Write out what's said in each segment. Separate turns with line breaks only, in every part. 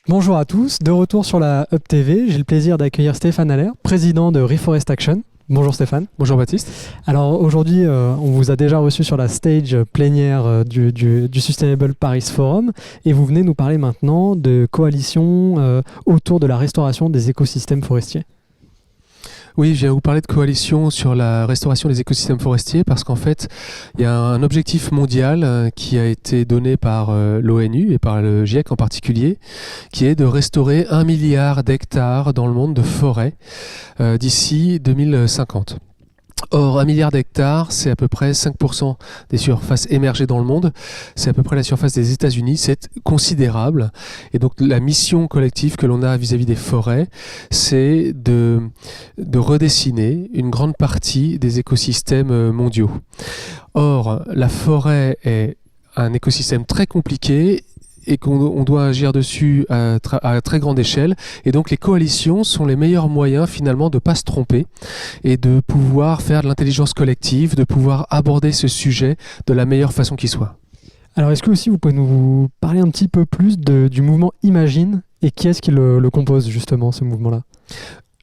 Bonjour à tous, de retour sur la Hub TV, j'ai le plaisir d'accueillir Stéphane Haller, président de Reforest Action. Bonjour Stéphane.
Bonjour Baptiste.
Alors aujourd'hui, on vous a déjà reçu sur la stage plénière du Sustainable Paris Forum et vous venez nous parler maintenant de coalition autour de la restauration des écosystèmes forestiers.
Oui, je viens vous parler de coalition sur la restauration des écosystèmes forestiers parce qu'en fait, il y a un objectif mondial qui a été donné par l'ONU et par le GIEC en particulier, qui est de restaurer 1 milliard d'hectares dans le monde de forêts d'ici 2050. Or, 1 milliard d'hectares, c'est à peu près 5% des surfaces émergées dans le monde. C'est à peu près la surface des États-Unis. C'est considérable. Et donc, la mission collective que l'on a vis-à-vis des forêts, c'est de redessiner une grande partie des écosystèmes mondiaux. Or, la forêt est un écosystème très compliqué et qu'on doit agir dessus à très grande échelle. Et donc les coalitions sont les meilleurs moyens finalement de ne pas se tromper et de pouvoir faire de l'intelligence collective, de pouvoir aborder ce sujet de la meilleure façon qui soit.
Alors est-ce que aussi vous pouvez nous parler un petit peu plus du mouvement Imagine et qui est-ce qui le compose justement, ce mouvement-là ?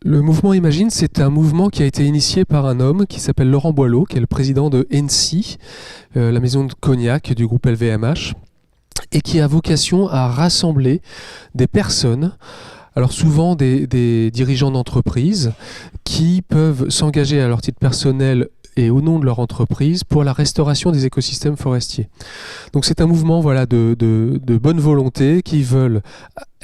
Le mouvement Imagine, c'est un mouvement qui a été initié par un homme qui s'appelle Laurent Boileau, qui est le président de ENSI, la maison de cognac du groupe LVMH. Et qui a vocation à rassembler des personnes, alors souvent des dirigeants d'entreprise, qui peuvent s'engager à leur titre personnel et au nom de leur entreprise pour la restauration des écosystèmes forestiers. Donc c'est un mouvement de bonne volonté qui veulent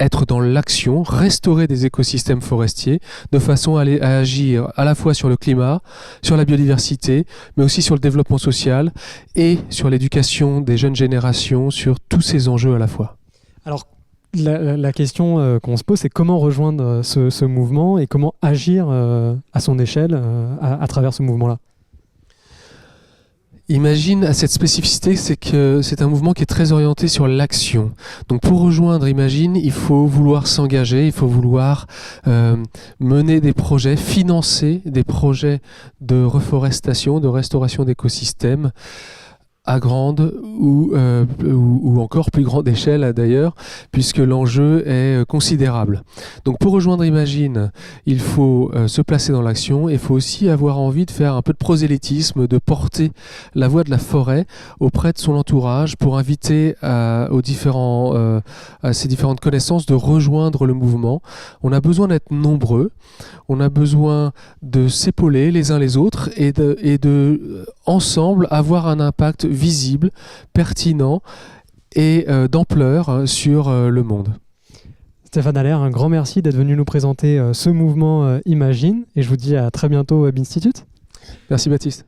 être dans l'action, restaurer des écosystèmes forestiers de façon à agir à la fois sur le climat, sur la biodiversité, mais aussi sur le développement social et sur l'éducation des jeunes générations, sur tous ces enjeux à la fois.
Alors, la question qu'on se pose, c'est comment rejoindre ce mouvement et comment agir à son échelle à travers ce mouvement-là.
Imagine a cette spécificité, c'est que c'est un mouvement qui est très orienté sur l'action. Donc pour rejoindre Imagine, il faut vouloir s'engager, il faut vouloir mener des projets, financer des projets de reforestation, de restauration d'écosystèmes à grande ou encore plus grande échelle d'ailleurs, puisque l'enjeu est considérable. Donc pour rejoindre Imagine, il faut se placer dans l'action et il faut aussi avoir envie de faire un peu de prosélytisme, de porter la voix de la forêt auprès de son entourage pour inviter à ces différentes connaissances de rejoindre le mouvement. On a besoin d'être nombreux, on a besoin de s'épauler les uns les autres et de ensemble avoir un impact visible, pertinent et d'ampleur sur le monde.
Stéphane Haller, un grand merci d'être venu nous présenter ce mouvement Imagine et je vous dis à très bientôt au Web Institute.
Merci Baptiste.